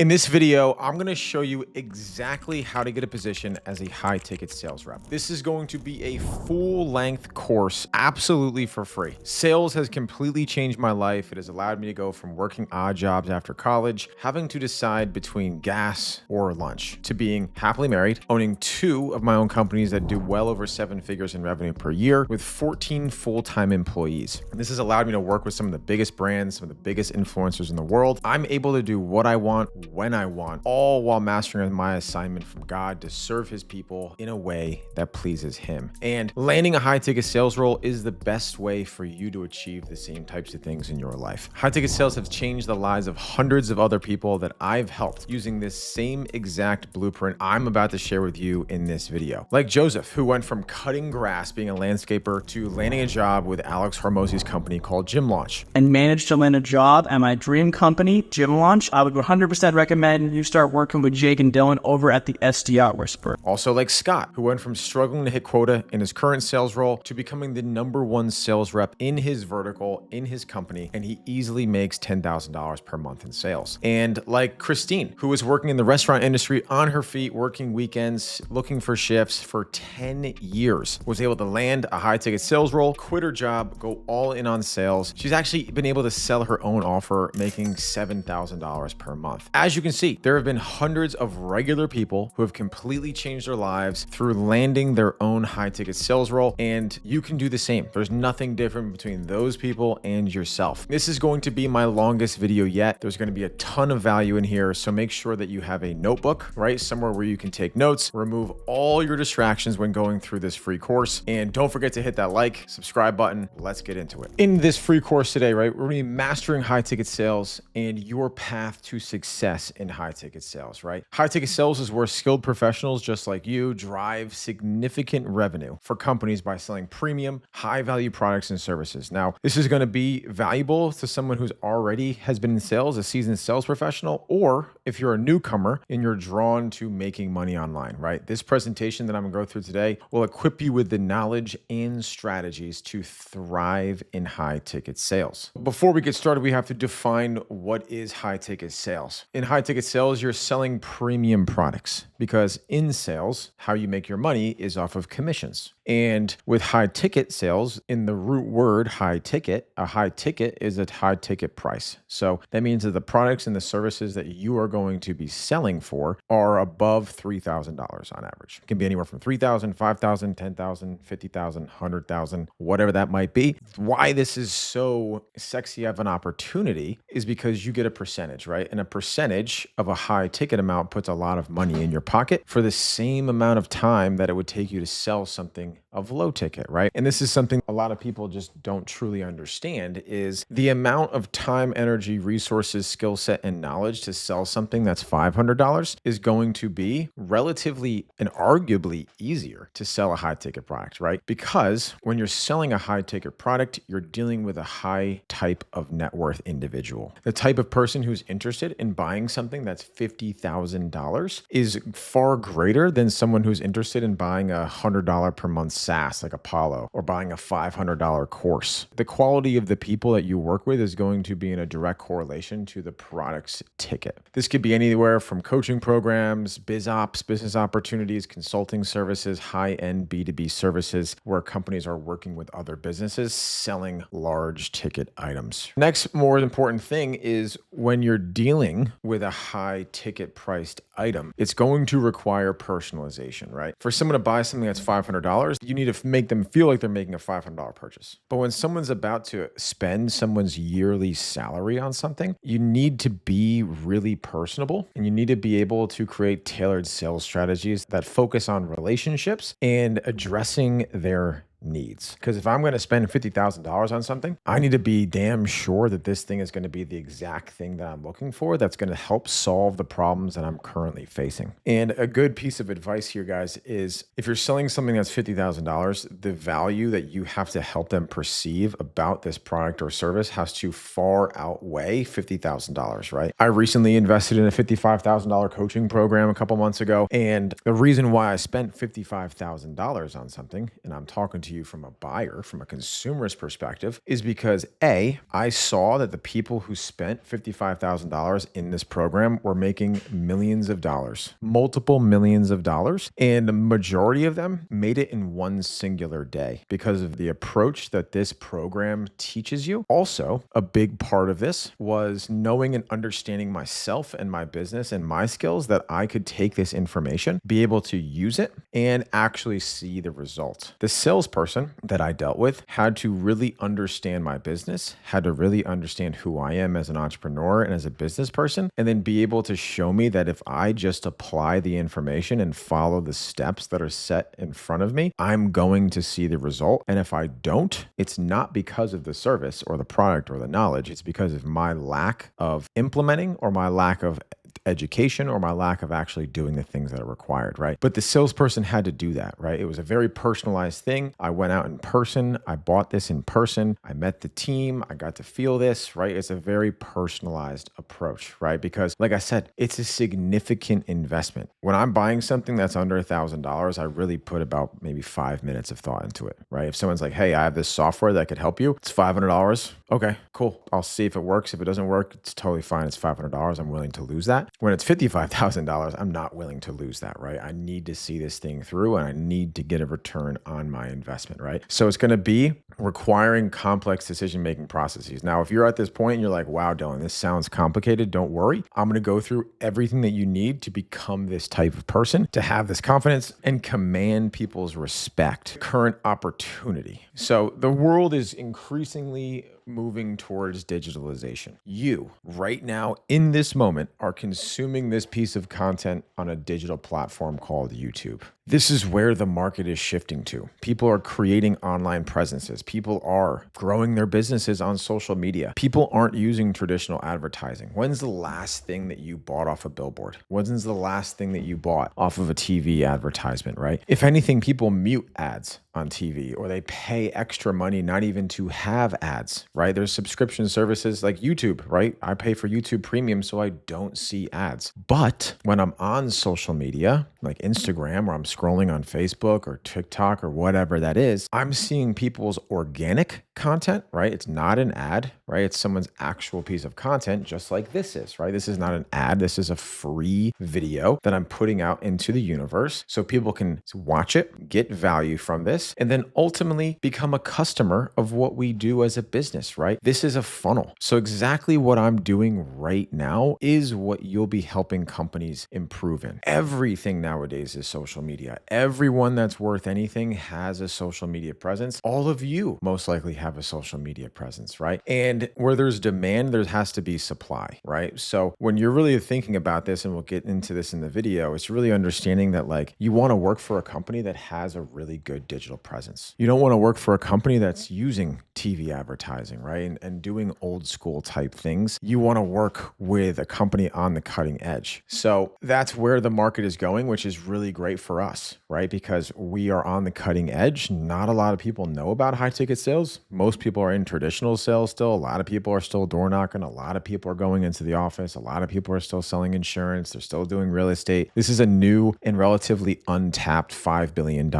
In this video, I'm going to show you exactly how to get a position as a high ticket sales rep. This is going to be a full length course absolutely for free. Sales has completely changed my life. It has allowed me to go from working odd jobs after college, having to decide between gas or lunch, to being happily married, owning 2 of my own companies that do well over 7 figures in revenue per year with 14 full-time employees. And this has allowed me to work with some of the biggest brands, some of the biggest influencers in the world. I'm able to do what I want, when I want, all while mastering my assignment from God to serve his people in a way that pleases him. And landing a high ticket sales role is the best way for you to achieve the same types of things in your life. High ticket sales have changed the lives of hundreds of other people that I've helped using this same exact blueprint I'm about to share with you in this video. Like Joseph, who went from cutting grass, being a landscaper, to landing a job with Alex Hormozzi's company called Gym Launch. And managed to land a job at my dream company, Gym Launch. I would 100% recommend you start working with Jake and Dylan over at the SDR Whisperer. Also like Scott, who went from struggling to hit quota in his current sales role to becoming the #1 sales rep in his vertical, in his company, and he easily makes $10,000 per month in sales. And like Christine, who was working in the restaurant industry on her feet, working weekends, looking for shifts for 10 years, was able to land a high ticket sales role, quit her job, go all in on sales. She's actually been able to sell her own offer, making $7,000 per month. As you can see, there have been hundreds of regular people who have completely changed their lives through landing their own high ticket sales role, and you can do the same. There's nothing different between those people and yourself. This is going to be my longest video yet. There's going to be a ton of value in here, so make sure that you have a notebook, right? Somewhere where you can take notes, remove all your distractions when going through this free course, and don't forget to hit that like, subscribe button. Let's get into it. In this free course today, right, we're going to be mastering high ticket sales and your path to success in high ticket sales, right? High ticket sales is where skilled professionals just like you drive significant revenue for companies by selling premium, high value products and services. Now, this is going to be valuable to someone who's already has been in sales, a seasoned sales professional, or if you're a newcomer and you're drawn to making money online, right? This presentation that I'm going to go through today will equip you with the knowledge and strategies to thrive in high ticket sales. Before we get started, we have to define what is high ticket sales. In high ticket sales, you're selling premium products because in sales, how you make your money is off of commissions. And with high ticket sales, in the root word high ticket, a high ticket is a high ticket price. So that means that the products and the services that you are going to be selling for are above $3,000 on average. It can be anywhere from $3,000, $5,000, $10,000, $50,000, $100,000, whatever that might be. Why this is so sexy of an opportunity is because you get a percentage, right? And a percentage of a high ticket amount puts a lot of money in your pocket for the same amount of time that it would take you to sell something of low ticket, right? And this is something a lot of people just don't truly understand is the amount of time, energy, resources, skill set, and knowledge to sell something that's $500 is going to be relatively and arguably easier to sell a high ticket product, right? Because when you're selling a high ticket product, you're dealing with a high type of net worth individual. The type of person who's interested in buying something that's $50,000 is far greater than someone who's interested in buying a $100 per month SaaS like Apollo or buying a $500 course. The quality of the people that you work with is going to be in a direct correlation to the product's ticket. This could be anywhere from coaching programs, biz ops, business opportunities, consulting services, high-end B2B services where companies are working with other businesses selling large ticket items. Next, more important thing is when you're dealing with a high ticket priced item, it's going to require personalization, right? For someone to buy something that's $500, you need to make them feel like they're making a $500 purchase. But when someone's about to spend someone's yearly salary on something, you need to be really personable and you need to be able to create tailored sales strategies that focus on relationships and addressing their needs. Because if I'm going to spend $50,000 on something, I need to be damn sure that this thing is going to be the exact thing that I'm looking for that's going to help solve the problems that I'm currently facing. And a good piece of advice here, guys, is if you're selling something that's $50,000, the value that you have to help them perceive about this product or service has to far outweigh $50,000, right? I recently invested in a $55,000 coaching program a couple months ago. And the reason why I spent $55,000 on something, and I'm talking to to you from a buyer, from a consumer's perspective, is because A, I saw that the people who spent $55,000 in this program were making millions of dollars, multiple millions of dollars. And the majority of them made it in one singular day because of the approach that this program teaches you. Also, a big part of this was knowing and understanding myself and my business and my skills that I could take this information, be able to use it, and actually see the results. The salesperson that I dealt with had to really understand my business, had to really understand who I am as an entrepreneur and as a business person, and then be able to show me that if I just apply the information and follow the steps that are set in front of me, I'm going to see the result. And if I don't, it's not because of the service or the product or the knowledge. It's because of my lack of implementing or my lack of education or my lack of actually doing the things that are required, right? But the salesperson had to do that, right? It was a very personalized thing. I went out in person. I bought this in person. I met the team. I got to feel this, right? It's a very personalized approach, right? Because like I said, it's a significant investment. When I'm buying something that's under $1,000, I really put about maybe 5 minutes of thought into it, right? If someone's like, hey, I have this software that could help you, it's $500. Okay, cool. I'll see if it works. If it doesn't work, it's totally fine. It's $500. I'm willing to lose that. When it's $55,000, I'm not willing to lose that, right? I need to see this thing through and I need to get a return on my investment, right? So it's going to be requiring complex decision-making processes. Now, if you're at this point and you're like, wow, Dylan, this sounds complicated, don't worry. I'm going to go through everything that you need to become this type of person, to have this confidence and command people's respect, current opportunity. So the world is increasingly moving towards digitalization. You, right now, in this moment, are consuming this piece of content on a digital platform called YouTube. This is where the market is shifting to. People are creating online presences. People are growing their businesses on social media. People aren't using traditional advertising. When's the last thing that you bought off a billboard? When's the last thing that you bought off of a TV advertisement, right? If anything, people mute ads on TV or they pay extra money not even to have ads, right? There's subscription services like YouTube, right? I pay for YouTube Premium so I don't see ads. But when I'm on social media, like Instagram, or I'm scrolling on Facebook or TikTok or whatever that is, I'm seeing people's organic content, right? It's not an ad, right? It's someone's actual piece of content, just like this is, right? This is not an ad. This is a free video that I'm putting out into the universe so people can watch it, get value from this, and then ultimately become a customer of what we do as a business, right? This is a funnel. So exactly what I'm doing right now is what you'll be helping companies improve in. Everything nowadays is social media. Everyone that's worth anything has a social media presence. All of you most likely have a social media presence, right? And where there's demand, there has to be supply, right? So when you're really thinking about this, and we'll get into this in the video, it's really understanding that like you want to work for a company that has a really good digital presence. You don't want to work for a company that's using TV advertising, right? And doing old school type things. You want to work with a company on the cutting edge. So that's where the market is going, which is really great for us, right? Because we are on the cutting edge. Not a lot of people know about high ticket sales. Most people are in traditional sales still. A lot of people are still door knocking. A lot of people are going into the office. A lot of people are still selling insurance. They're still doing real estate. This is a new and relatively untapped $5 billion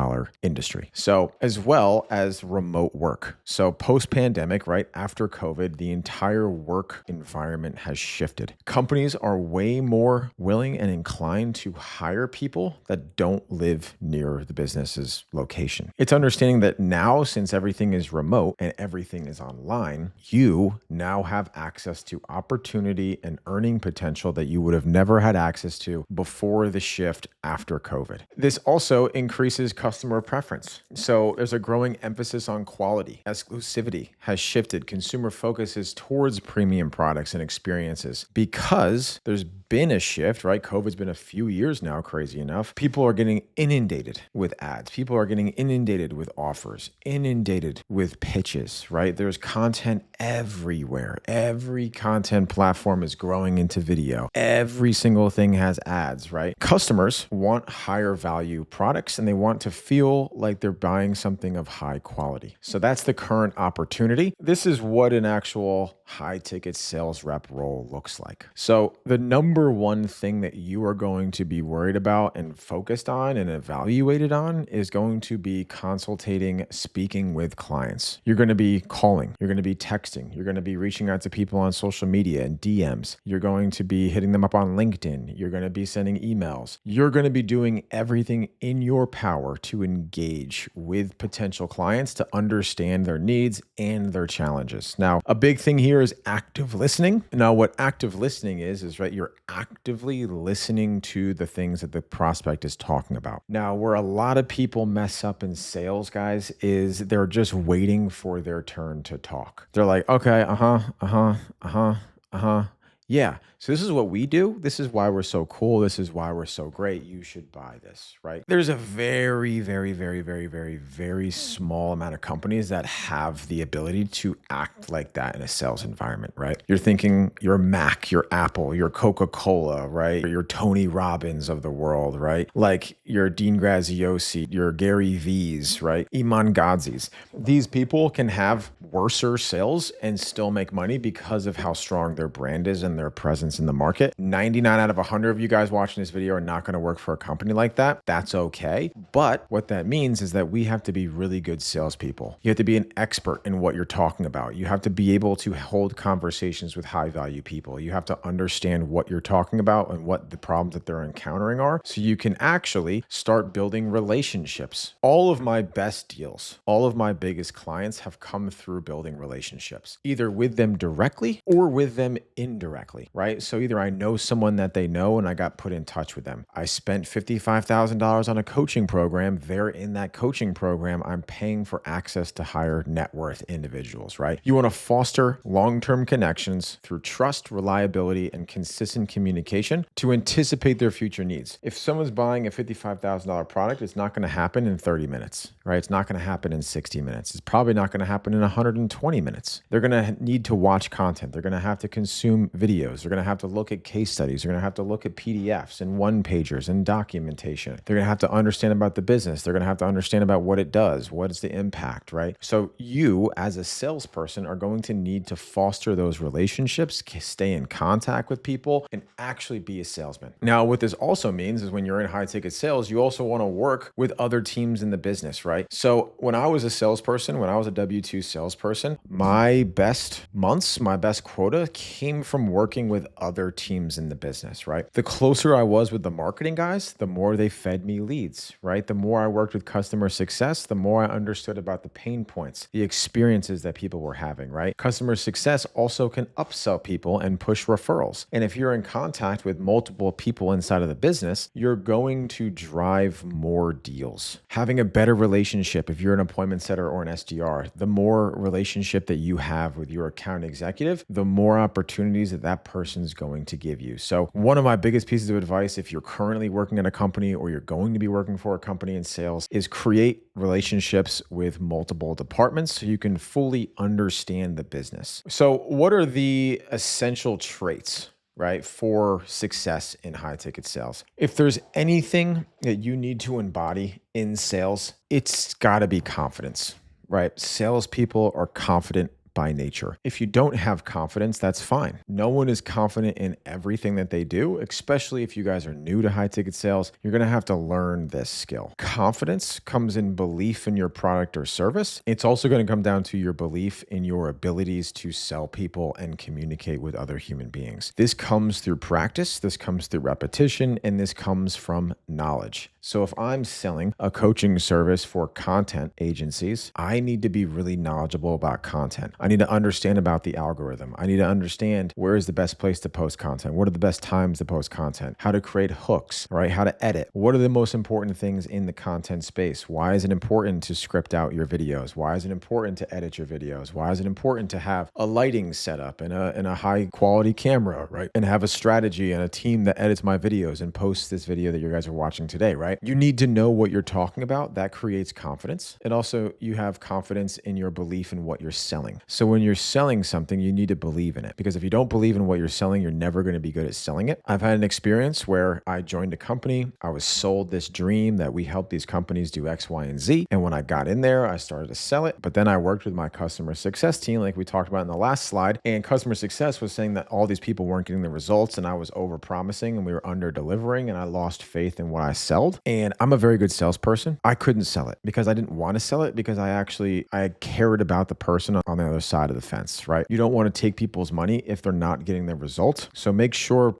industry. So as well as remote work. So post-pandemic, right after COVID, the entire work environment has shifted. Companies are way more willing and inclined to hire people that don't live near the business's location. It's understanding that now, since everything is remote and everything is online, you now have access to opportunity and earning potential that you would have never had access to before the shift after COVID. This also increases customer preference. So there's a growing emphasis on quality. Exclusivity has shifted. Consumer focus is towards premium products and experiences because there's been a shift, right? COVID's been a few years now, crazy enough. People are getting inundated with ads. People are getting inundated with offers, inundated with pitches, right? There's content everywhere. Every content platform is growing into video. Every single thing has ads, right? Customers want higher value products and they want to feel like they're buying something of high quality. So that's the current opportunity. This is what an actual high ticket sales rep role looks like. So the number one thing that you are going to be worried about and focused on and evaluated on is going to be consultating, speaking with clients. You're going to be calling, you're going to be texting, you're going to be reaching out to people on social media and DMs. You're going to be hitting them up on LinkedIn. You're going to be sending emails. You're going to be doing everything in your power to engage with potential clients to understand their needs and their challenges. Now, a big thing here is active listening. Now, what active listening is right, you're actively listening to the things that the prospect is talking about. Now, where a lot of people mess up in sales, guys, is they're just waiting for their turn to talk. They're like, okay, yeah. So this is what we do. This is why we're so cool. This is why we're so great. You should buy this, right? There's a very, very, very, very, very, very small amount of companies that have the ability to act like that in a sales environment, right? You're thinking your Mac, your Apple, your Coca-Cola, right? Your Tony Robbins of the world, right? Like your Dean Graziosi, your Gary V's, right? Iman Gadzis. These people can have worser sales and still make money because of how strong their brand is and their presence in the market. 99 out of 100 of you guys watching this video are not going to work for a company like that. That's okay. But what that means is that we have to be really good salespeople. You have to be an expert in what you're talking about. You have to be able to hold conversations with high value people. You have to understand what you're talking about and what the problems that they're encountering are, so you can actually start building relationships. All of my best deals, all of my biggest clients have come through building relationships, either with them directly or with them indirectly, right? So either I know someone that they know and I got put in touch with them. I spent $55,000 on a coaching program. They're in that coaching program. I'm paying for access to higher net worth individuals, right? You want to foster long-term connections through trust, reliability, and consistent communication to anticipate their future needs. If someone's buying a $55,000 product, it's not going to happen in 30 minutes, right? It's not going to happen in 60 minutes. It's probably not going to happen in 120 minutes. They're going to need to watch content. They're going to have to consume videos. They're going to have to look at case studies. They're going to have to look at PDFs and one-pagers and documentation. They're going to have to understand about the business. They're going to have to understand about what it does. What is the impact, right? So you as a salesperson are going to need to foster those relationships, stay in contact with people, and actually be a salesman. Now, what this also means is when you're in high ticket sales, you also want to work with other teams in the business, right? So when I was a salesperson, when I was a W-2 salesperson, my best months, my best quota came from working with other teams in the business, right? The closer I was with the marketing guys, the more they fed me leads, right? The more I worked with customer success, the more I understood about the pain points, the experiences that people were having, right? Customer success also can upsell people and push referrals. And if you're in contact with multiple people inside of the business, you're going to drive more deals. Having a better relationship, if you're an appointment setter or an SDR, the more relationship that you have with your account executive, the more opportunities that that person's going to give you. So one of my biggest pieces of advice, if you're currently working at a company or you're going to be working for a company in sales, is create relationships with multiple departments so you can fully understand the business. So what are the essential traits, right, for success in high ticket sales? If there's anything that you need to embody in sales, it's got to be confidence, right? Salespeople are confident by nature. If you don't have confidence, that's fine. No one is confident in everything that they do, especially if you guys are new to high ticket sales. You're going to have to learn this skill. Confidence comes in belief in your product or service. It's also going to come down to your belief in your abilities to sell people and communicate with other human beings. This comes through practice, this comes through repetition, and this comes from knowledge. So if I'm selling a coaching service for content agencies, I need to be really knowledgeable about content. I need to understand about the algorithm. I need to understand where is the best place to post content. What are the best times to post content? How to create hooks, right? How to edit. What are the most important things in the content space? Why is it important to script out your videos? Why is it important to edit your videos? Why is it important to have a lighting setup and a high quality camera, right? And have a strategy and a team that edits my videos and posts this video that you guys are watching today, right? You need to know what you're talking about. That creates confidence. And also you have confidence in your belief in what you're selling. So when you're selling something, you need to believe in it, because if you don't believe in what you're selling, you're never going to be good at selling it. I've had an experience where I joined a company. I was sold this dream that we help these companies do X, Y, and Z. And when I got in there, I started to sell it. But then I worked with my customer success team, like we talked about in the last slide. And customer success was saying that all these people weren't getting the results, and I was over promising and we were under delivering, and I lost faith in what I sold. And I'm a very good salesperson. I couldn't sell it because I didn't want to sell it, because I cared about the person on the other side of the fence, right? You don't want to take people's money if they're not getting the result. So make sure,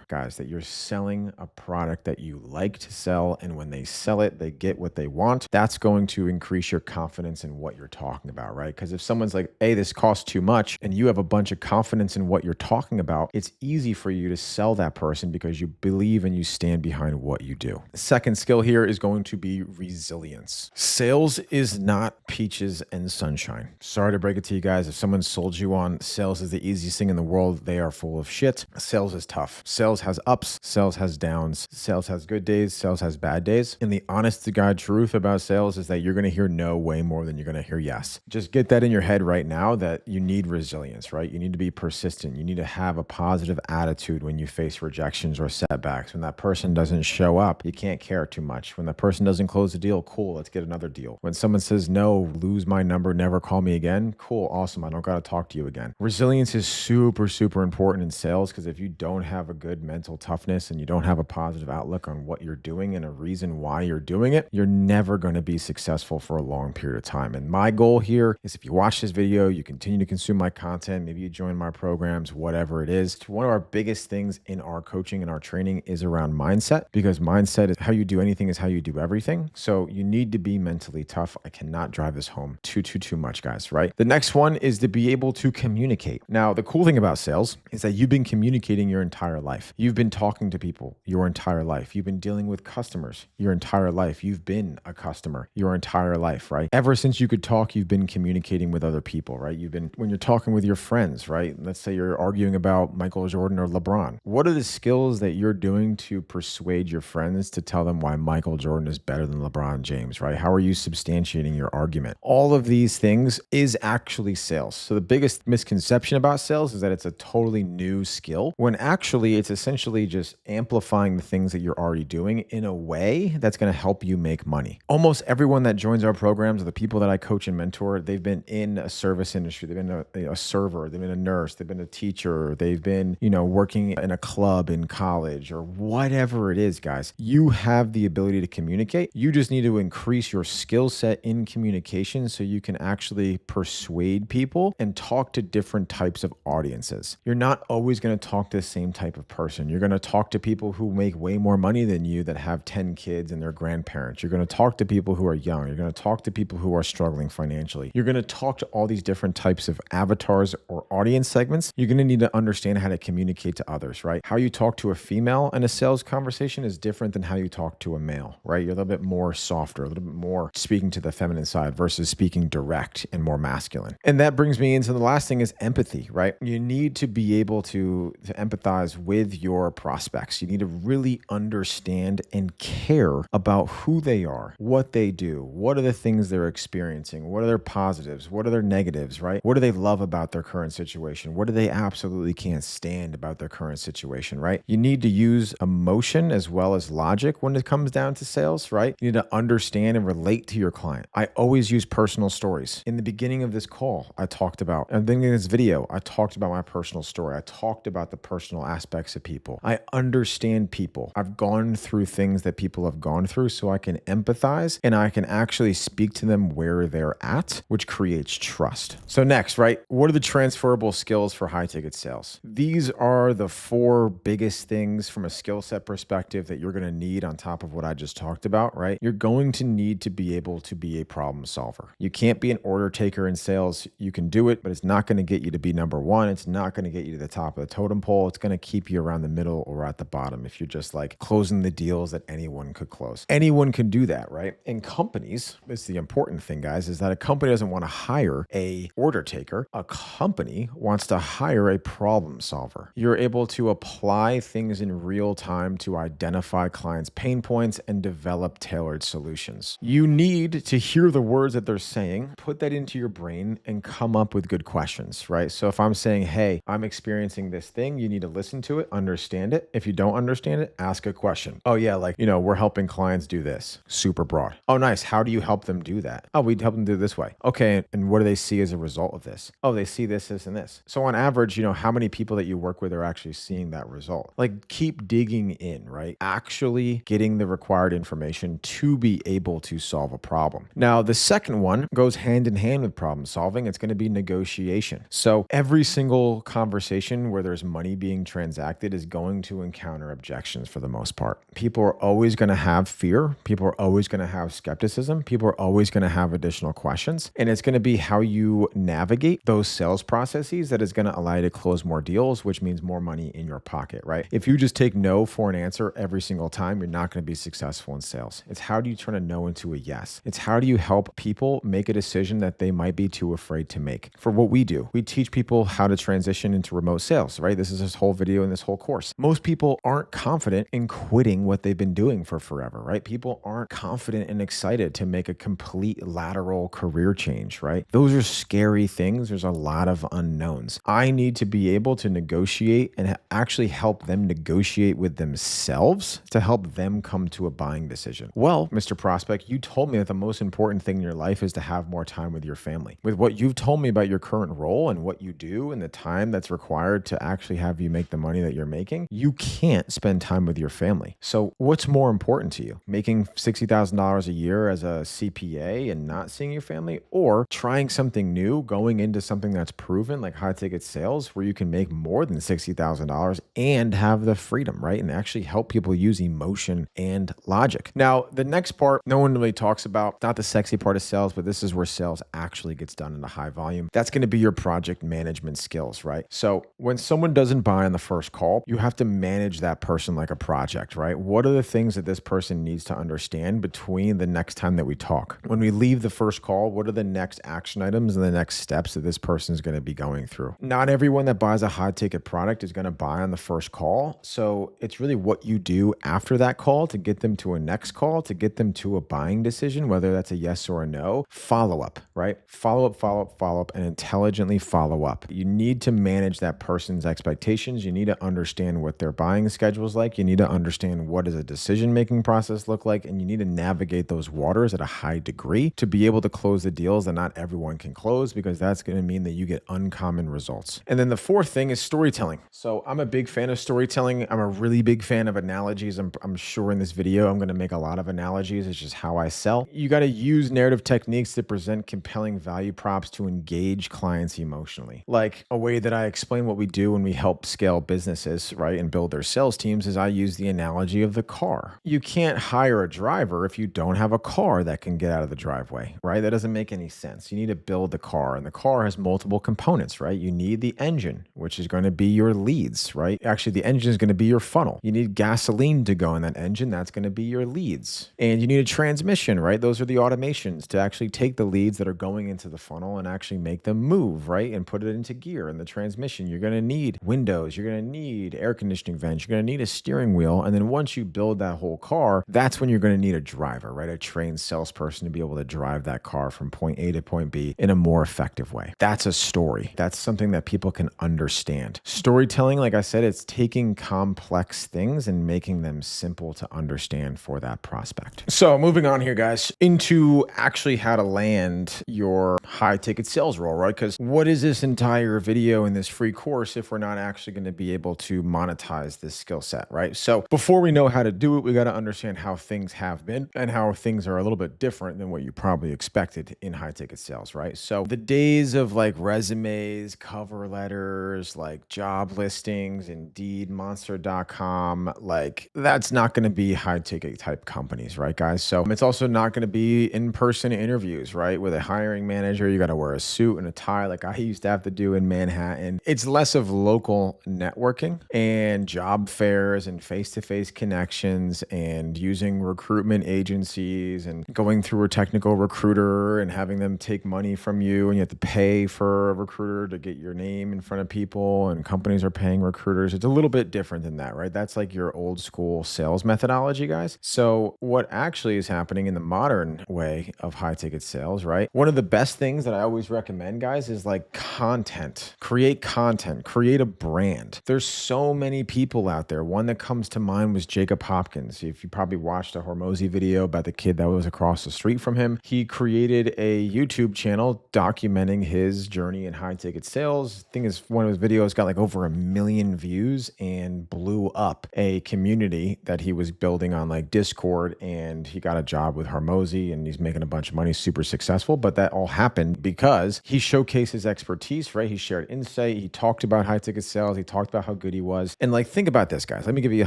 guys, that you're selling a product that you like to sell. And when they sell it, they get what they want. That's going to increase your confidence in what you're talking about, right? Because if someone's like, hey, this costs too much, and you have a bunch of confidence in what you're talking about, it's easy for you to sell that person because you believe and you stand behind what you do. The second skill here is going to be resilience. Sales is not peaches and sunshine. Sorry to break it to you guys. If someone sold you on sales is the easiest thing in the world, they are full of shit. Sales is tough. Sales has ups. Sales has downs. Sales has good days. Sales has bad days. And the honest to God truth about sales is that you're going to hear no way more than you're going to hear yes. Just get that in your head right now, that you need resilience, right? You need to be persistent. You need to have a positive attitude when you face rejections or setbacks. When that person doesn't show up, you can't care too much. When that person doesn't close the deal, cool, let's get another deal. When someone says no, lose my number, never call me again, cool, awesome, I don't got to talk to you again. Resilience is super, super important in sales, because if you don't have a good mental toughness and you don't have a positive outlook on what you're doing and a reason why you're doing it, you're never going to be successful for a long period of time. And my goal here is, if you watch this video, you continue to consume my content, maybe you join my programs, whatever it is, one of our biggest things in our coaching and our training is around mindset, because mindset is how you do anything is how you do everything. So you need to be mentally tough. I cannot drive this home too much, guys, right? The next one is to be able to communicate. Now, the cool thing about sales is that you've been communicating your entire life. You've been talking to people your entire life. You've been dealing with customers your entire life. You've been a customer your entire life, right? Ever since you could talk, you've been communicating with other people, right? When you're talking with your friends, right? Let's say you're arguing about Michael Jordan or LeBron. What are the skills that you're doing to persuade your friends to tell them why Michael Jordan is better than LeBron James, right? How are you substantiating your argument? All of these things is actually sales. So the biggest misconception about sales is that it's a totally new skill, when actually it's essentially just amplifying the things that you're already doing in a way that's going to help you make money. Almost everyone that joins our programs, or the people that I coach and mentor, they've been in a service industry. They've been a server, they've been a nurse, they've been a teacher, they've been, working in a club in college, or whatever it is, guys. You have the ability to communicate. You just need to increase your skill set in communication so you can actually persuade people and talk to different types of audiences. You're not always going to talk to the same type of person. You're going to talk to people who make way more money than you, that have 10 kids and their grandparents. You're going to talk to people who are young. You're going to talk to people who are struggling financially. You're going to talk to all these different types of avatars or audience segments. You're going to need to understand how to communicate to others, right? How you talk to a female in a sales conversation is different than how you talk to a male, right? You're a little bit more softer, a little bit more speaking to the feminine side versus speaking direct and more masculine. And that brings me into the last thing, is empathy, right? You need to be able to empathize with your prospects. You need to really understand and care about who they are, what they do, what are the things they're experiencing, what are their positives, what are their negatives, right? What do they love about their current situation? What do they absolutely can't stand about their current situation, right? You need to use emotion as well as logic when it comes down to sales, right? You need to understand and relate to your client. I always use personal stories. In the beginning of this call, I talked about, and then in this video, I talked about my personal story. I talked about the personal aspects of people. I understand people. I've gone through things that people have gone through, so I can empathize and I can actually speak to them where they're at, which creates trust. So next, right? What are the transferable skills for high ticket sales? These are the 4 biggest things from a skill set perspective that you're going to need on top of what I just talked about, right? You're going to need to be able to be a problem solver. You can't be an order taker in sales. You can do it, but it's not going to get you to be number 1. It's not going to get you to the top of the totem pole. It's going to keep you around the middle or at the bottom if you're just like closing the deals that anyone could close. Anyone can do that, right? In companies, it's the important thing, guys, is that a company doesn't want to hire a order taker. A company wants to hire a problem solver. You're able to apply things in real time to identify clients' pain points and develop tailored solutions. You need to hear the words that they're saying, put that into your brain, brain and come up with good questions, right? So if I'm saying, hey, I'm experiencing this thing, you need to listen to it, understand it. If you don't understand it, ask a question. Oh yeah, like, we're helping clients do this. Super broad. Oh, nice. How do you help them do that? Oh, we help them do it this way. Okay. And what do they see as a result of this? Oh, they see this, this, and this. So on average, how many people that you work with are actually seeing that result? Like, keep digging in, right? Actually getting the required information to be able to solve a problem. Now, the second one goes hand in hand with problem solving. It's going to be negotiation. So every single conversation where there's money being transacted is going to encounter objections for the most part. People are always going to have fear. People are always going to have skepticism. People are always going to have additional questions. And it's going to be how you navigate those sales processes that is going to allow you to close more deals, which means more money in your pocket, right? If you just take no for an answer every single time, you're not going to be successful in sales. It's how do you turn a no into a yes? It's how do you help people make a decision that they might be too afraid to make? For what we do, we teach people how to transition into remote sales, right? This is this whole video and this whole course. Most people aren't confident in quitting what they've been doing for forever, right? People aren't confident and excited to make a complete lateral career change, right? Those are scary things. There's a lot of unknowns. I need to be able to negotiate and actually help them negotiate with themselves to help them come to a buying decision. Well, Mr. Prospect, you told me that the most important thing in your life is to have more time with your family. With what you've told me about your current role and what you do and the time that's required to actually have you make the money that you're making, you can't spend time with your family. So what's more important to you? Making $60,000 a year as a CPA and not seeing your family, or trying something new, going into something that's proven like high ticket sales where you can make more than $60,000 and have the freedom, right? And actually help people use emotion and logic. Now, the next part, no one really talks about, not the sexy part of sales, but this is where sales actually gets done in a high volume. That's going to be your project management skills, right? So when someone doesn't buy on the first call, you have to manage that person like a project, right? What are the things that this person needs to understand between the next time that we talk? When we leave the first call, what are the next action items and the next steps that this person is going to be going through? Not everyone that buys a high ticket product is going to buy on the first call. So it's really what you do after that call to get them to a next call, to get them to a buying decision, whether that's a yes or a no. Follow up, right? Follow up, and intelligently follow up. You need to manage that person's expectations. You need to understand what their buying schedule is like. You need to understand what does a decision-making process look like, and you need to navigate those waters at a high degree to be able to close the deals that not everyone can close, because that's going to mean that you get uncommon results. And then the fourth thing is storytelling. So I'm a big fan of storytelling. I'm a really big fan of analogies. I'm sure in this video, I'm going to make a lot of analogies. It's just how I sell. You got to use narrative techniques to present compelling value props to engage clients emotionally. Like a way that I explain what we do when we help scale businesses, right, and build their sales teams is I use the analogy of the car. You can't hire a driver if you don't have a car that can get out of the driveway, right? That doesn't make any sense. You need to build the car, and the car has multiple components, right? You need the engine, which is going to be your leads, right? Actually, the engine is going to be your funnel. You need gasoline to go in that engine. That's going to be your leads. And you need a transmission, right? Those are the automations to actually take the leads that are going into the funnel and actually make them move, right? And put it into gear. And the transmission, you're going to need windows. You're going to need air conditioning vents. You're going to need a steering wheel. And then once you build that whole car, that's when you're going to need a driver, right? A trained salesperson to be able to drive that car from point A to point B in a more effective way. That's a story. That's something that people can understand. Storytelling, like I said, it's taking complex things and making them simple to understand for that prospect. So moving on here, guys, into actually how to land your high ticket sales role, right? Because what is this entire video in this free course if we're not actually going to be able to monetize this skill set, right? So before we know how to do it, we got to understand how things have been and how things are a little bit different than what you probably expected in high ticket sales, right? So the days of like resumes, cover letters, like job listings, Indeed, Monster.com, like that's not going to be high ticket type companies, right, guys? So it's also not going to be in-person interviews, right? With a hiring manager, you got to wear a suit and a tie like I used to have to do in Manhattan. It's less of local networking and job fairs and face-to-face connections and using recruitment agencies and going through a technical recruiter and having them take money from you, and you have to pay for a recruiter to get your name in front of people, and companies are paying recruiters. It's a little bit different than that, right? That's like your old school sales methodology, guys. So what actually is happening in the modern way of high ticket sales, right? One of the best biggest things that I always recommend, guys, is like content. Create content, create a brand. There's so many people out there. One that comes to mind was Jacob Hopkins. If you probably watched a Hormozy video about the kid that was across the street from him, he created a YouTube channel documenting his journey in high ticket sales. I think one of his videos got like over 1 million views and blew up a community that he was building on like Discord, and he got a job with Hormozy and he's making a bunch of money, super successful. But that all happened because he showcased his expertise, right? He shared insight. He talked about high ticket sales. He talked about how good he was. And like, think about this, guys. Let me give you a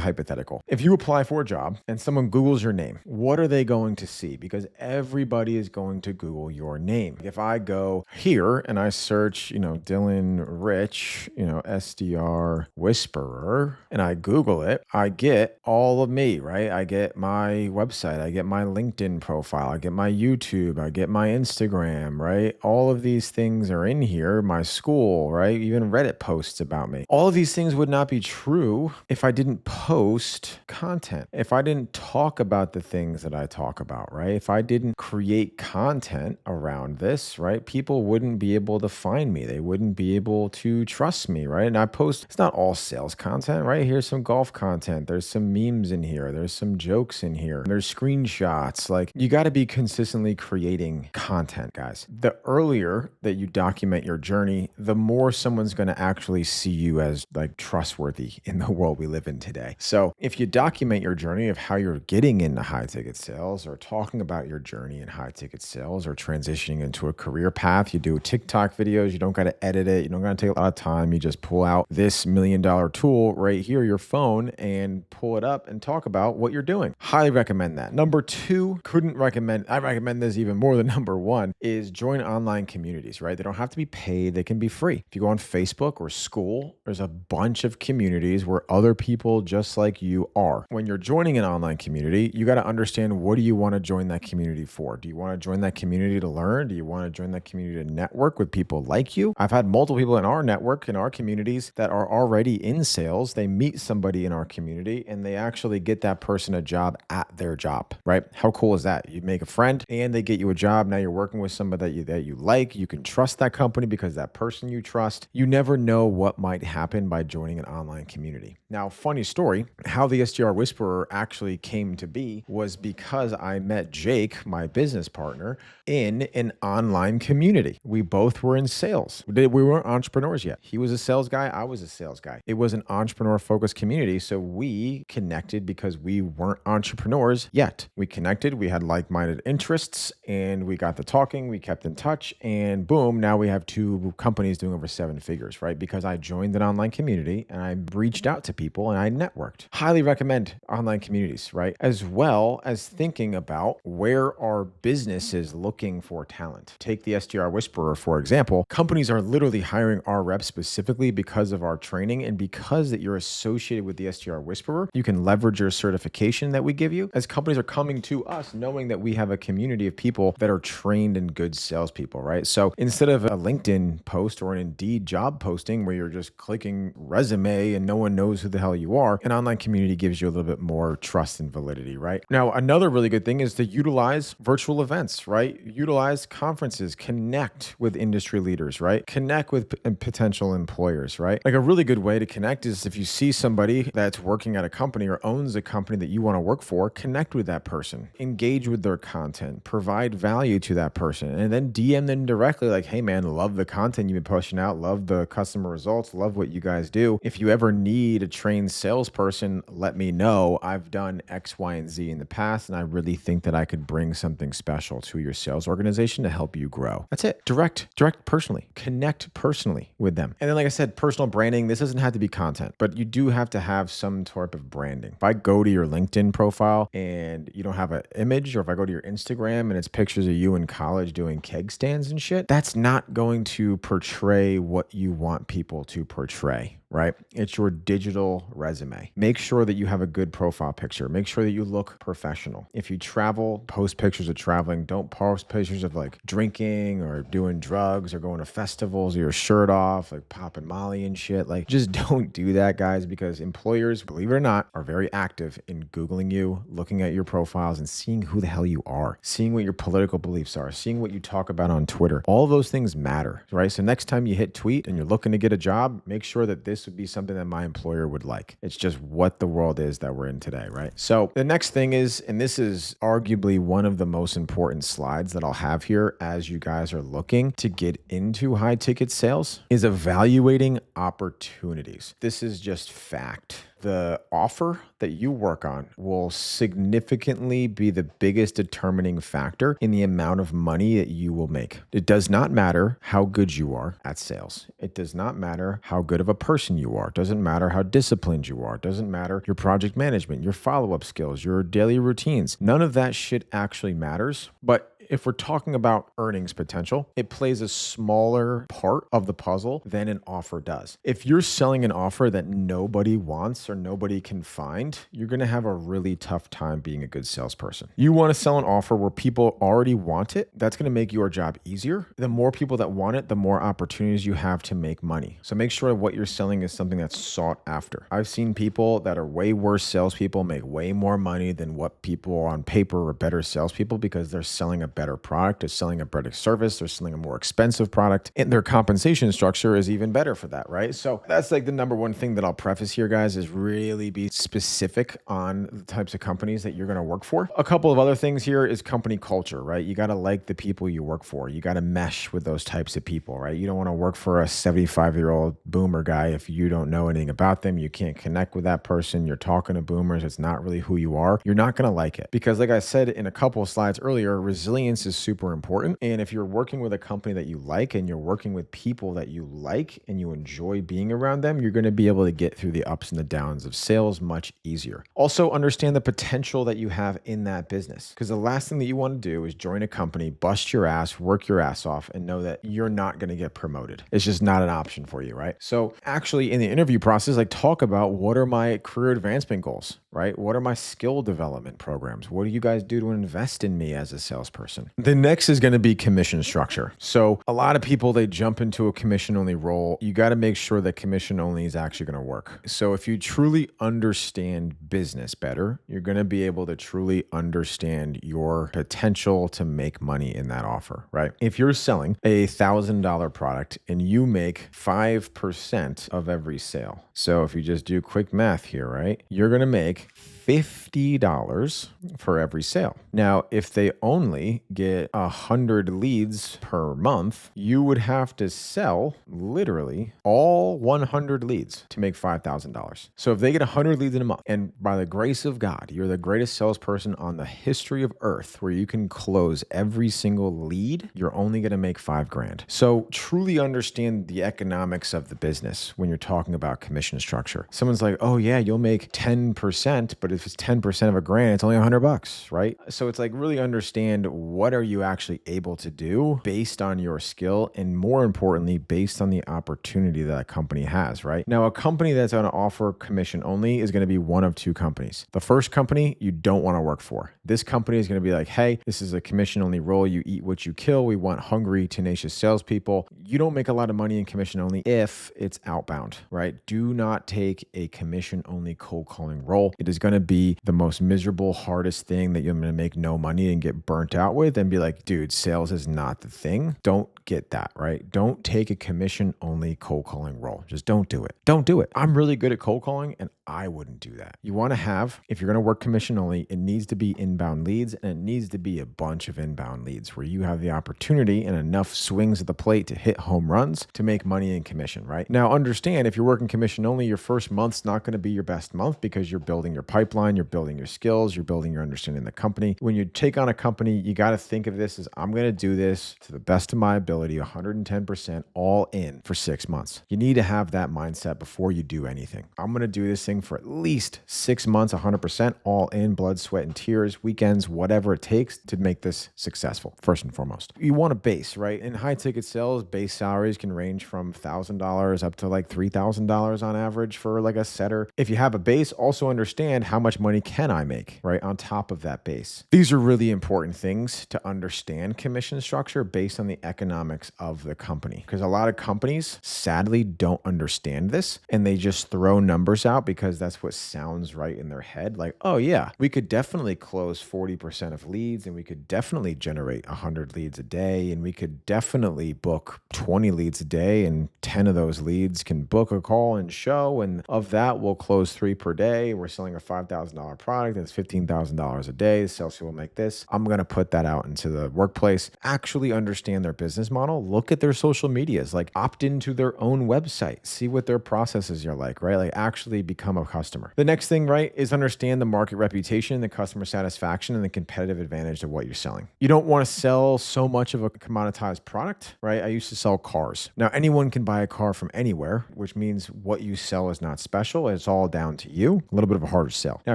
hypothetical. If you apply for a job and someone Googles your name, what are they going to see? Because everybody is going to Google your name. If I go here and I search, Dylan Rich, SDR Whisperer, and I Google it, I get all of me, right? I get my website, I get my LinkedIn profile, I get my YouTube, I get my Instagram, right? All of these things are in here, my school, right? Even Reddit posts about me. All of these things would not be true if I didn't post content, if I didn't talk about the things that I talk about, right? If I didn't create content around this, right? People wouldn't be able to find me. They wouldn't be able to trust me, right? And I post, it's not all sales content, right? Here's some golf content. There's some memes in here. There's some jokes in here. There's screenshots. Like, you got to be consistently creating content, guys. The earlier that you document your journey, the more someone's going to actually see you as like trustworthy in the world we live in today. So if you document your journey of how you're getting into high ticket sales, or talking about your journey in high ticket sales, or transitioning into a career path, you do TikTok videos, you don't got to edit it. You don't got to take a lot of time. You just pull out this $1 million tool right here, your phone, and pull it up and talk about what you're doing. Highly recommend that. Number two, I recommend this even more than number one, is join online communities, right? They don't have to be paid. They can be free. If you go on Facebook or school, there's a bunch of communities where other people just like you are. When you're joining an online community, you got to understand, what do you want to join that community for? Do you want to join that community to learn? Do you want to join that community to network with people like you? I've had multiple people in our network, in our communities, that are already in sales. They meet somebody in our community and they actually get that person a job at their job, right? How cool is that? You make a friend and they get you a job. Now you're working with somebody that you like. You can trust that company because that person you trust. You never know what might happen by joining an online community. Now, funny story, how the SDR Whisperer actually came to be was because I met Jake, my business partner, in an online community. We both were in sales. We weren't entrepreneurs yet. He was a sales guy. I was a sales guy. It was an entrepreneur-focused community. So we connected because we weren't entrepreneurs yet. We connected. We had like-minded interests and we got to talking. We kept in touch and boom, now we have 2 companies doing over 7 figures, right? Because I joined an online community and I reached out to people and I networked. Highly recommend online communities, right? As well as thinking about, where are businesses looking for talent? Take the SDR Whisperer, for example. Companies are literally hiring our reps specifically because of our training, and because that you're associated with the SDR Whisperer, you can leverage your certification that we give you, as companies are coming to us knowing that we have a community of people that are trained and good salespeople, right? So instead of a LinkedIn post or an Indeed job posting where you're just clicking resume and no one knows who the hell you are, an online community gives you a little bit more trust and validity, right? Now, another really good thing is to utilize virtual events, right? Utilize conferences, connect with industry leaders, right? Connect with potential employers, right? Like, a really good way to connect is if you see somebody that's working at a company or owns a company that you want to work for, connect with that person, engage with their content, provide value to that person, and then DM them directly like, hey man, love the content you've been pushing out, love the customer results, love what you guys do. If you ever need a trained salesperson, let me know. I've done X, Y, and Z in the past, and I really think that I could bring something special to your sales organization to help you grow. That's it. Direct personally, connect personally with them. And then, like I said, personal branding, this doesn't have to be content, but you do have to have some type of branding. If I go to your LinkedIn profile and you don't have an image, or if I go to your Instagram and it's pictures of you in college doing keg stands and shit, that's not going to portray what you want people to portray. right? It's your digital resume. Make sure that you have a good profile picture. Make sure that you look professional. If you travel, post pictures of traveling. Don't post pictures of like drinking or doing drugs or going to festivals or your shirt off, like popping Molly and shit. Like, just don't do that, guys, because employers, believe it or not, are very active in Googling you, looking at your profiles and seeing who the hell you are, seeing what your political beliefs are, seeing what you talk about on Twitter. All those things matter, right? So next time you hit tweet and you're looking to get a job, make sure that this would be something that my employer would like. It's just what the world is that we're in today, right? So the next thing is, and this is arguably one of the most important slides that I'll have here as you guys are looking to get into high ticket sales, is evaluating opportunities. This is just fact. The offer that you work on will significantly be the biggest determining factor in the amount of money that you will make. It does not matter how good you are at sales. It does not matter how good of a person you are. It doesn't matter how disciplined you are. It doesn't matter your project management, your follow-up skills, your daily routines. None of that shit actually matters. But if we're talking about earnings potential, it plays a smaller part of the puzzle than an offer does. If you're selling an offer that nobody wants or nobody can find, you're going to have a really tough time being a good salesperson. You want to sell an offer where people already want it. That's going to make your job easier. The more people that want it, the more opportunities you have to make money. So make sure what you're selling is something that's sought after. I've seen people that are way worse salespeople make way more money than what people on paper are better salespeople, because they're selling a better product, they're selling a better service, they're selling a more expensive product, and their compensation structure is even better for that, right? So that's like the number one thing that I'll preface here, guys, is really be specific on the types of companies that you're going to work for. A couple of other things here is company culture, right? You got to like the people you work for. You got to mesh with those types of people, right? You don't want to work for a 75-year-old boomer guy if you don't know anything about them. You can't connect with that person. You're talking to boomers. It's not really who you are. You're not going to like it, because like I said in a couple of slides earlier, resilience is super important. And if you're working with a company that you like and you're working with people that you like and you enjoy being around them, you're going to be able to get through the ups and the downs of sales much easier. Also, understand the potential that you have in that business, because the last thing that you want to do is join a company, bust your ass, work your ass off, and know that you're not going to get promoted. It's just not an option for you, right? So actually in the interview process, like, talk about what are my career advancement goals, right? What are my skill development programs? What do you guys do to invest in me as a salesperson? The next is going to be commission structure. So a lot of people, they jump into a commission only role. You got to make sure that commission only is actually going to work. So if you truly understand business better, you're going to be able to truly understand your potential to make money in that offer, right? If you're selling a $1,000 product and you make 5% of every sale. So if you just do quick math here, right? You're going to make $50 for every sale. Now, if they only get 100 leads per month, you would have to sell literally all 100 leads to make $5,000. So if they get 100 leads in a month, and by the grace of God, you're the greatest salesperson on the history of earth where you can close every single lead, you're only going to make $5,000. So truly understand the economics of the business when you're talking about commission structure. Someone's like, oh yeah, you'll make 10%, but if it's 10% of $1,000, it's only $100, right? So it's like, really understand what are you actually able to do based on your skill, and more importantly, based on the opportunity that a company has, right? Now, a company that's going to offer commission only is going to be one of two companies. The first company you don't want to work for. This company is going to be like, hey, this is a commission only role. You eat what you kill. We want hungry, tenacious salespeople. You don't make a lot of money in commission only if it's outbound, right? Do not take a commission only cold calling role. It is going to be the most miserable, hardest thing that you're going to make no money and get burnt out with and be like, dude, sales is not the thing. Don't get that, right? Don't take a commission only cold calling role. Just don't do it. Don't do it. I'm really good at cold calling and I wouldn't do that. You want to have, if you're going to work commission only, it needs to be inbound leads, and it needs to be a bunch of inbound leads where you have the opportunity and enough swings at the plate to hit home runs to make money in commission, right? Now, understand, if you're working commission only, your first month's not going to be your best month because you're building your pipeline. pipeline, you're building your skills, you're building your understanding of the company. When you take on a company, you got to think of this as I'm going to do this to the best of my ability, 110% all in for 6 months. You need to have that mindset before you do anything. I'm going to do this thing for at least 6 months, 100% all in, blood, sweat, and tears, weekends, whatever it takes to make this successful, first and foremost. You want a base, right? In high ticket sales, base salaries can range from $1,000 up to like $3,000 on average for like a setter. If you have a base, also understand how much money can I make, right? On top of that base. These are really important things to understand commission structure based on the economics of the company. Because a lot of companies sadly don't understand this and they just throw numbers out because that's what sounds right in their head. Like, oh yeah, we could definitely close 40% of leads and we could definitely generate 100 leads a day and we could definitely book 20 leads a day and 10 of those leads can book a call and show, and of that we'll close 3 per day. We're selling a $5,000 product and it's $15,000 a day. The sales team will make this. I'm going to put that out into the workplace. Actually understand their business model. Look at their social medias, like opt into their own website, see what their processes are like, right? Like actually become a customer. The next thing, right, is understand the market reputation, the customer satisfaction, and the competitive advantage of what you're selling. You don't want to sell so much of a commoditized product, right? I used to sell cars. Now anyone can buy a car from anywhere, which means what you sell is not special. It's all down to you. A little bit of a harder sell. Now,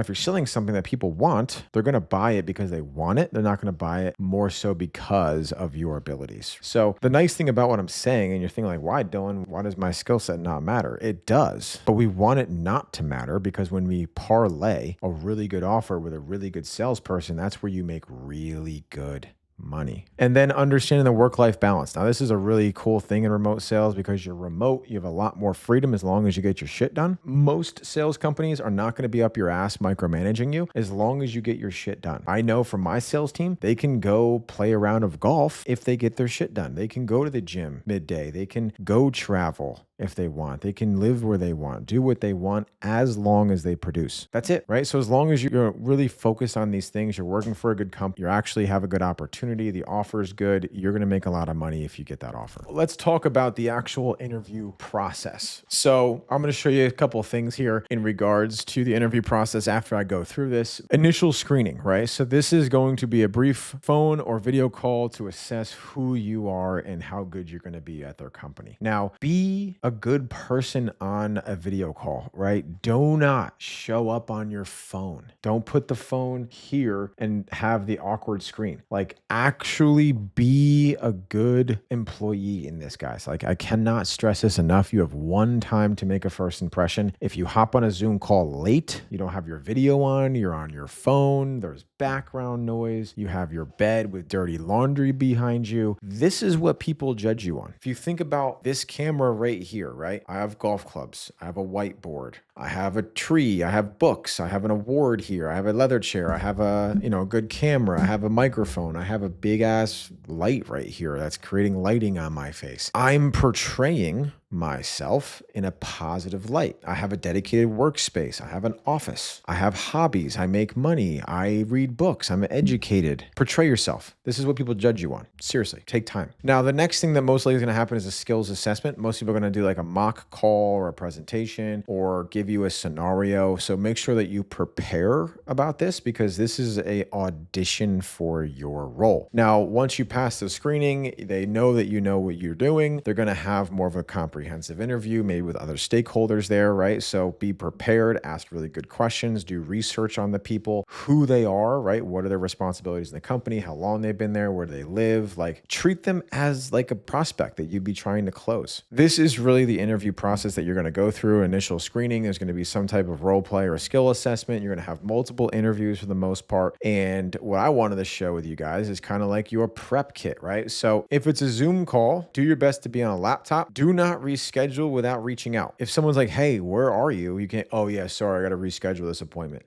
if you're selling something that people want, they're going to buy it because they want it. They're not going to buy it more so because of your abilities. So the nice thing about what I'm saying, and you're thinking like, why, Dylan? Why does my skill set not matter? It does, but we want it not to matter because when we parlay a really good offer with a really good salesperson, that's where you make really good money. And then understanding the work-life balance. Now, this is a really cool thing in remote sales because you're remote. You have a lot more freedom as long as you get your shit done. Most sales companies are not going to be up your ass micromanaging you as long as you get your shit done. I know from my sales team, they can go play a round of golf if they get their shit done. They can go to the gym midday. They can go travel if they want. They can live where they want, do what they want as long as they produce. That's it, right? So as long as you're really focused on these things, you're working for a good company, you actually have a good opportunity, the offer is good, you're going to make a lot of money if you get that offer. Let's talk about the actual interview process. So I'm going to show you a couple of things here in regards to the interview process after I go through this. Initial screening, right? So this is going to be a brief phone or video call to assess who you are and how good you're going to be at their company. Now, be a good person on a video call, right? Do not show up on your phone. Don't put the phone here and have the awkward screen. Like actually be a good employee in this, guys. Like I cannot stress this enough. You have one time to make a first impression. If you hop on a Zoom call late, you don't have your video on, you're on your phone, there's background noise, you have your bed with dirty laundry behind you. This is what people judge you on. If you think about this camera right here, right? I have golf clubs. I have a whiteboard. I have a tree. I have books. I have an award here. I have a leather chair. I have a, good camera. I have a microphone. I have a big ass light right here that's creating lighting on my face. I'm portraying myself in a positive light. I have a dedicated workspace. I have an office. I have hobbies. I make money. I read books. I'm educated. Portray yourself. This is what people judge you on. Seriously, take time. Now, the next thing that most likely is going to happen is a skills assessment. Most people are going to do like a mock call or a presentation or give you a scenario. So make sure that you prepare about this because this is a audition for your role. Now, once you pass the screening, they know that you know what you're doing. They're going to have more of a comprehensive interview, maybe with other stakeholders there, right? So be prepared, ask really good questions, do research on the people, who they are, right? What are their responsibilities in the company? How long they've been there? Where do they live? Like treat them as like a prospect that you'd be trying to close. This is really the interview process that you're going to go through. Initial screening, there's going to be some type of role play or skill assessment. You're going to have multiple interviews for the most part. And what I wanted to share with you guys is kind of like your prep kit, right? So if it's a Zoom call, do your best to be on a laptop. Do not reschedule without reaching out. If someone's like, hey, where are you? You can't, oh yeah, sorry, I got to reschedule this appointment.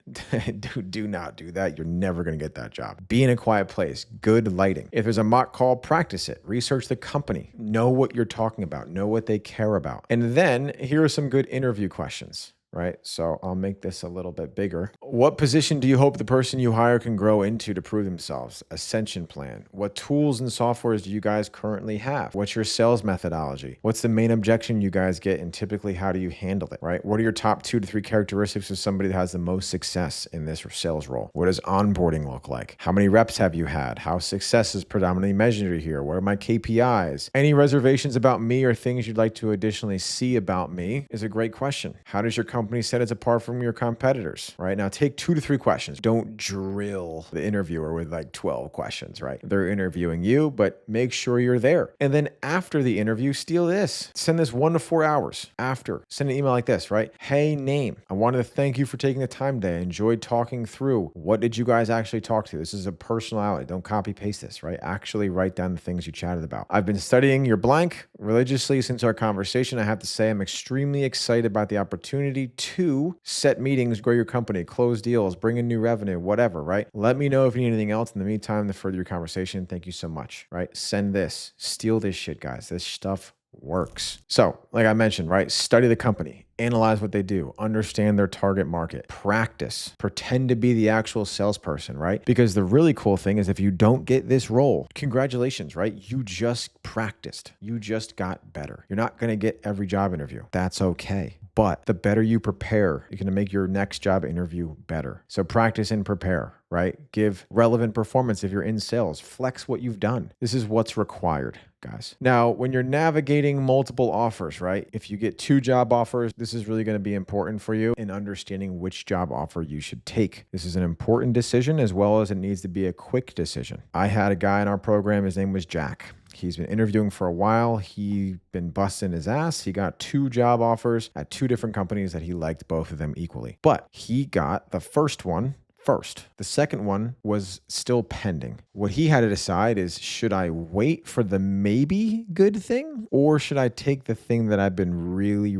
do not do that. You're never going to get that job. Be in a quiet place, good lighting. If there's a mock call, practice it. Research the company. Know what you're talking about. Know what they care about. And then here are some good interview questions. right? So I'll make this a little bit bigger. What position do you hope the person you hire can grow into to prove themselves? Ascension plan. What tools and softwares do you guys currently have? What's your sales methodology? What's the main objection you guys get, and typically how do you handle it, right? What are your top 2 to 3 characteristics of somebody that has the most success in this sales role? What does onboarding look like? How many reps have you had? How success is predominantly measured here? What are my KPIs? Any reservations about me or things you'd like to additionally see about me is a great question. How does your company set us apart from your competitors, right? Now take 2 to 3 questions. Don't drill the interviewer with like 12 questions, right? They're interviewing you, but make sure you're there. And then after the interview, steal this. Send this 1 to 4 hours after. Send an email like this, right? Hey, name. I wanted to thank you for taking the time today. I enjoyed talking through. What did you guys actually talk to? This is a personality. Don't copy paste this, right? Actually write down the things you chatted about. I've been studying your blank religiously since our conversation. I have to say I'm extremely excited about the opportunity to set meetings, grow your company, close deals, bring in new revenue, whatever, right? Let me know if you need anything else. In the meantime, to further your conversation, thank you so much, right? Send this. Steal this shit, guys. This stuff works. So, like I mentioned, right? Study the company, analyze what they do, understand their target market, practice, pretend to be the actual salesperson, right? Because the really cool thing is if you don't get this role, congratulations, right? You just practiced. You just got better. You're not going to get every job interview. That's okay. But the better you prepare, you're going to make your next job interview better. So practice and prepare, right? Give relevant performance if you're in sales. Flex what you've done. This is what's required, guys. Now, when you're navigating multiple offers, right? If you get 2 job offers, this is really going to be important for you in understanding which job offer you should take. This is an important decision as well as it needs to be a quick decision. I had a guy in our program, his name was Jack. He's been interviewing for a while. He'd been busting his ass. He got 2 job offers at 2 different companies that he liked both of them equally. But he got the first one first. The second one was still pending. What he had to decide is, should I wait for the maybe good thing, or should I take the thing that I've been really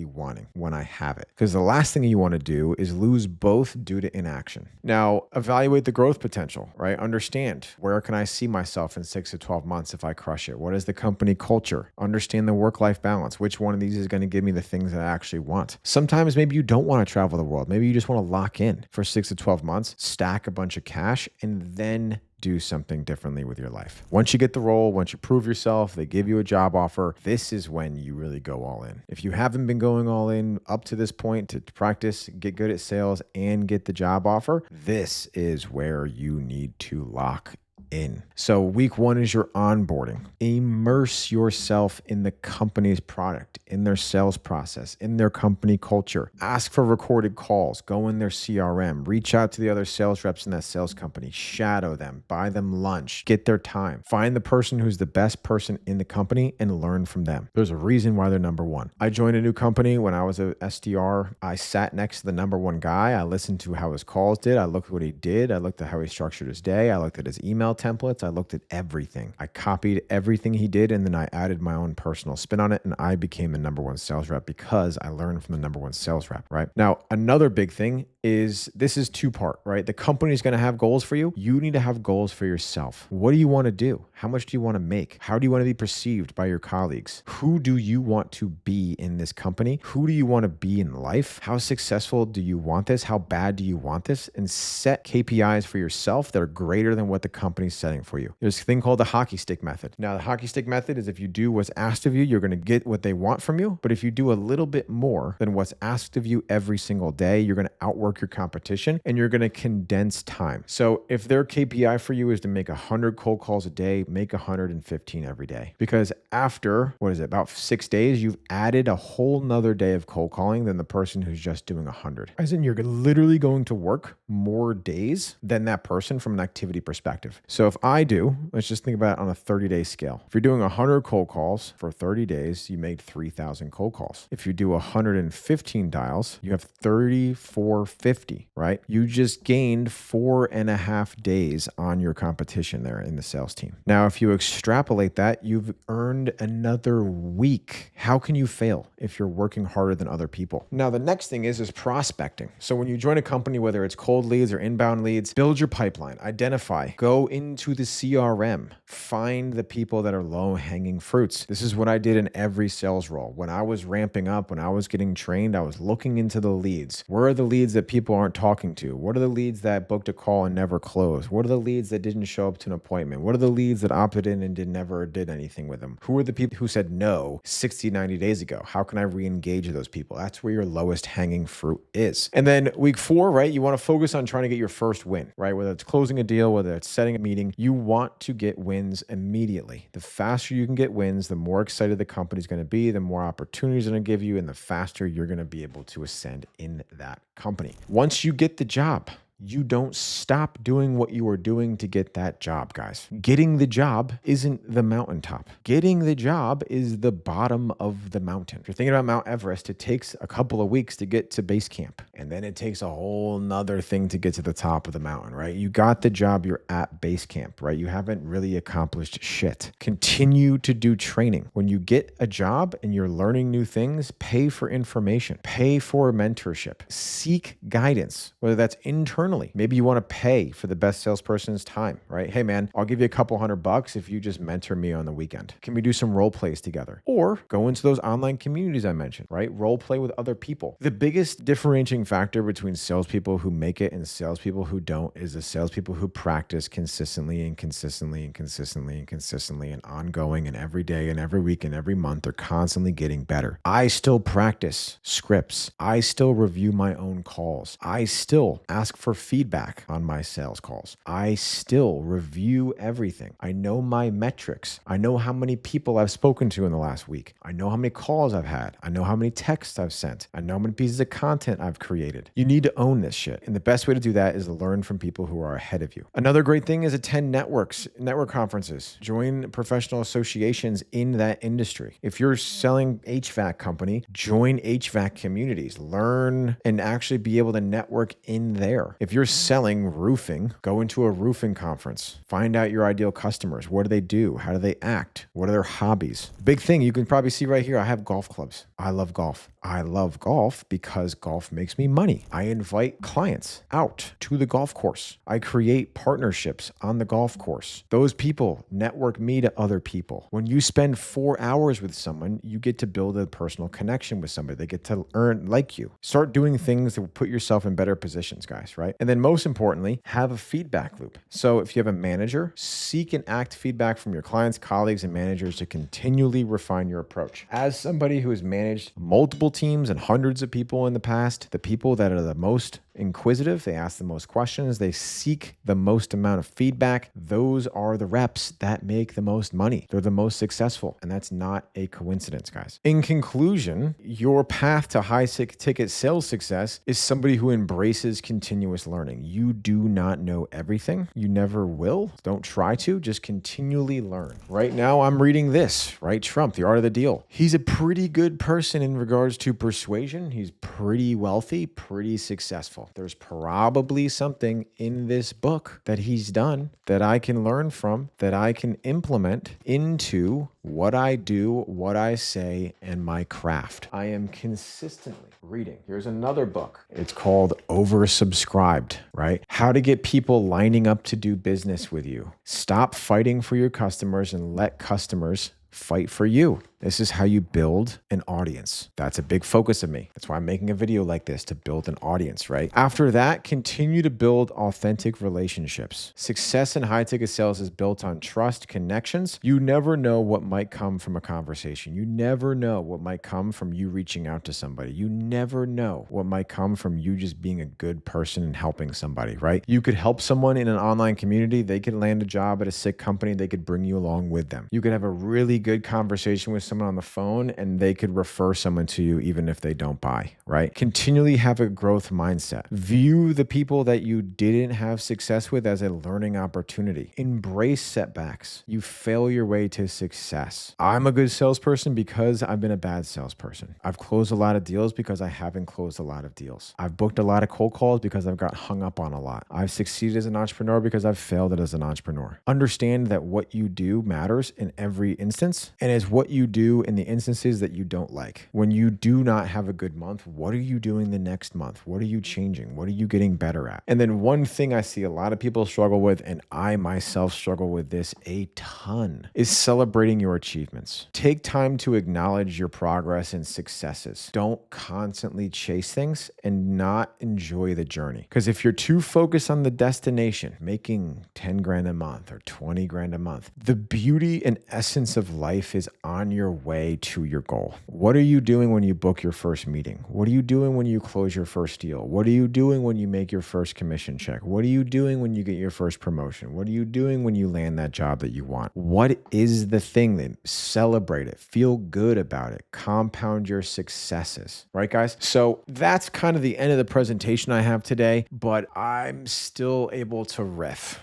wanting when I have it? Because the last thing you want to do is lose both due to inaction. Now, evaluate the growth potential, right? Understand, where can I see myself in 6 to 12 months if I crush it? What is the company culture? Understand the work-life balance. Which one of these is going to give me the things that I actually want? Sometimes maybe you don't want to travel the world. Maybe you just want to lock in for 6 to 12 months, stack a bunch of cash, and then do something differently with your life. Once you get the role, once you prove yourself, they give you a job offer, this is when you really go all in. If you haven't been going all in up to this point to practice, get good at sales, and get the job offer, this is where you need to lock in. So week 1 is your onboarding. Immerse yourself in the company's product, in their sales process, in their company culture. Ask for recorded calls, go in their CRM, reach out to the other sales reps in that sales company, shadow them, buy them lunch, get their time. Find the person who's the best person in the company and learn from them. There's a reason why they're number 1. I joined a new company when I was a SDR. I sat next to the number 1 guy. I listened to how his calls did. I looked at what he did. I looked at how he structured his day. I looked at his email templates. I looked at everything. I copied everything he did, and then I added my own personal spin on it, and I became the number 1 sales rep because I learned from the number 1 sales rep, right? Now, another big thing is this is 2-part, right? The company is going to have goals for you. You need to have goals for yourself. What do you want to do? How much do you want to make? How do you want to be perceived by your colleagues? Who do you want to be in this company? Who do you want to be in life? How successful do you want this? How bad do you want this? And set KPIs for yourself that are greater than what the company's setting for you. There's a thing called the hockey stick method. Now, the hockey stick method is if you do what's asked of you, you're going to get what they want from you. But if you do a little bit more than what's asked of you every single day, you're going to outwork your competition and you're going to condense time. So if their KPI for you is to make 100 cold calls a day, make 115 every day. Because after, about 6 days, you've added a whole nother day of cold calling than the person who's just doing 100. As in, you're literally going to work more days than that person from an activity perspective. So if let's just think about it on a 30-day scale. If you're doing 100 cold calls for 30 days, you made 3,000 cold calls. If you do 115 dials, you have 3,450, right? You just gained 4.5 days on your competition there in the sales team. Now, Now, if you extrapolate that, you've earned another week. How can you fail if you're working harder than other people? Now, the next thing is prospecting. So when you join a company, whether it's cold leads or inbound leads, build your pipeline, identify, go into the CRM, find the people that are low-hanging fruits. This is what I did in every sales role. When I was ramping up, when I was getting trained, I was looking into the leads. Where are the leads that people aren't talking to? What are the leads that booked a call and never closed? What are the leads that didn't show up to an appointment? What are the leads that opted in and never did anything with them? Who are the people who said no 60, 90 days ago? How can I re-engage those people? That's where your lowest hanging fruit is. And then week 4, right? You want to focus on trying to get your first win, right? Whether it's closing a deal, whether it's setting a meeting, you want to get wins immediately. The faster you can get wins, the more excited the company's going to be, the more opportunities they're going to give you, and the faster you're going to be able to ascend in that company. Once you get the job, you don't stop doing what you are doing to get that job, guys. Getting the job isn't the mountaintop. Getting the job is the bottom of the mountain. If you're thinking about Mount Everest, it takes a couple of weeks to get to base camp. And then it takes a whole nother thing to get to the top of the mountain, right? You got the job, you're at base camp, right? You haven't really accomplished shit. Continue to do training. When you get a job and you're learning new things, pay for information, pay for mentorship, seek guidance, whether that's internal. Maybe you want to pay for the best salesperson's time, right? Hey man, I'll give you a couple $100 if you just mentor me on the weekend. Can we do some role plays together? Or go into those online communities I mentioned, right? Role play with other people. The biggest differentiating factor between salespeople who make it and salespeople who don't is the salespeople who practice consistently and consistently and consistently and consistently and ongoing and every day and every week and every month. They're constantly getting better. I still practice scripts. I still review my own calls. I still ask for feedback on my sales calls. I still review everything. I know my metrics. I know how many people I've spoken to in the last week. I know how many calls I've had. I know how many texts I've sent. I know how many pieces of content I've created. You need to own this shit. And the best way to do that is to learn from people who are ahead of you. Another great thing is attend network conferences. Join professional associations in that industry. If you're selling HVAC company, join HVAC communities. Learn and actually be able to network in there. If you're selling roofing, go into a roofing conference. Find out your ideal customers. What do they do? How do they act? What are their hobbies? Big thing you can probably see right here. I have golf clubs. I love golf. I love golf because golf makes me money. I invite clients out to the golf course. I create partnerships on the golf course. Those people network me to other people. When you spend 4 hours with someone, you get to build a personal connection with somebody. They get to like you. Start doing things that will put yourself in better positions, guys, right? And then most importantly, have a feedback loop. So if you have a manager, seek and act feedback from your clients, colleagues, and managers to continually refine your approach. As somebody who has managed multiple teams and hundreds of people in the past, the people that are the most inquisitive, they ask the most questions, they seek the most amount of feedback. Those are the reps that make the most money. They're the most successful, and that's not a coincidence, guys. In conclusion, your path to high ticket sales success is somebody who embraces continuous learning. You do not know everything. You never will. Don't try to. Just continually learn. Right now, I'm reading this, right? Trump, The Art of the Deal. He's a pretty good person in regards to persuasion. He's pretty wealthy, pretty successful. There's probably something in this book that he's done that I can learn from, that I can implement into what I do, what I say, and my craft. I am consistently reading. Here's another book. It's called Oversubscribed, right? How to get people lining up to do business with you. Stop fighting for your customers and let customers fight for you. This is how you build an audience. That's a big focus of me. That's why I'm making a video like this, to build an audience, right? After that, continue to build authentic relationships. Success in high ticket sales is built on trust, connections. You never know what might come from a conversation. You never know what might come from you reaching out to somebody. You never know what might come from you just being a good person and helping somebody, right? You could help someone in an online community. They could land a job at a sick company. They could bring you along with them. You could have a really good conversation with someone on the phone and they could refer someone to you even if they don't buy, right? Continually have a growth mindset. View the people that you didn't have success with as a learning opportunity. Embrace setbacks. You fail your way to success. I'm a good salesperson because I've been a bad salesperson. I've closed a lot of deals because I haven't closed a lot of deals. I've booked a lot of cold calls because I've got hung up on a lot. I've succeeded as an entrepreneur because I've failed as an entrepreneur. Understand that what you do matters in every instance, and it's what you do in the instances that you don't like. When you do not have a good month, what are you doing the next month? What are you changing? What are you getting better at? And then one thing I see a lot of people struggle with, and I myself struggle with this a ton, is celebrating your achievements. Take time to acknowledge your progress and successes. Don't constantly chase things and not enjoy the journey. Because if you're too focused on the destination, making 10 grand a month or 20 grand a month, the beauty and essence of life is on your way to your goal. What are you doing when you book your first meeting? What are you doing when you close your first deal? What are you doing when you make your first commission check? What are you doing when you get your first promotion? What are you doing when you land that job that you want? What is the thing then? Celebrate it. Feel good about it. Compound your successes. Right, guys? So that's kind of the end of the presentation I have today, but I'm still able to riff.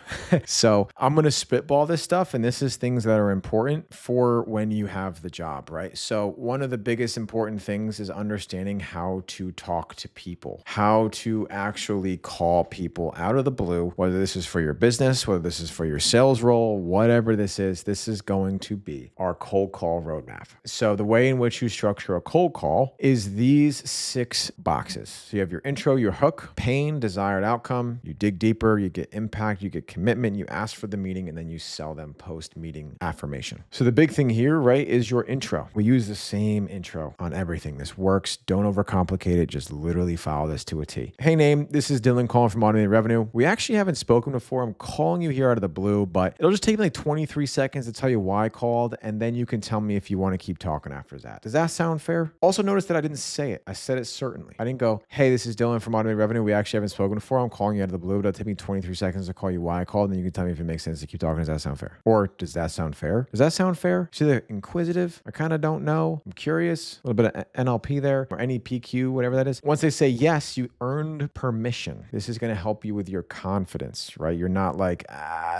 So I'm going to spitball this stuff, and this is things that are important for when you have the job, right? So one of the biggest important things is understanding how to talk to people, how to actually call people out of the blue, whether this is for your business, whether this is for your sales role, whatever this is going to be our cold call roadmap. So the way in which you structure a cold call is these 6 boxes. So you have your intro, your hook, pain, desired outcome, you dig deeper, you get impact, you get commitment, you ask for the meeting, and then you sell them post-meeting affirmation. So the big thing here, right, is your intro. We use the same intro on everything. This works. Don't overcomplicate it. Just literally follow this to a T. Hey, name, this is Dylan calling from Automated Revenue. We actually haven't spoken before. I'm calling you here out of the blue, but it'll just take me like 23 seconds to tell you why I called, and then you can tell me if you want to keep talking after that. Does that sound fair? Also notice that I didn't say it. I said it certainly. I didn't go, hey, this is Dylan from Automated Revenue. We actually haven't spoken before. I'm calling you out of the blue. It'll take me 23 seconds to call you why I called, and then you can tell me if it makes sense to keep talking. Does that sound fair? Or does that sound fair? Does that sound fair? It's either inquisitive, I kind of don't know, I'm curious, a little bit of NLP there, or NEPQ, whatever that is. Once they say yes, you earned permission. This is going to help you with your confidence, right? You're not like,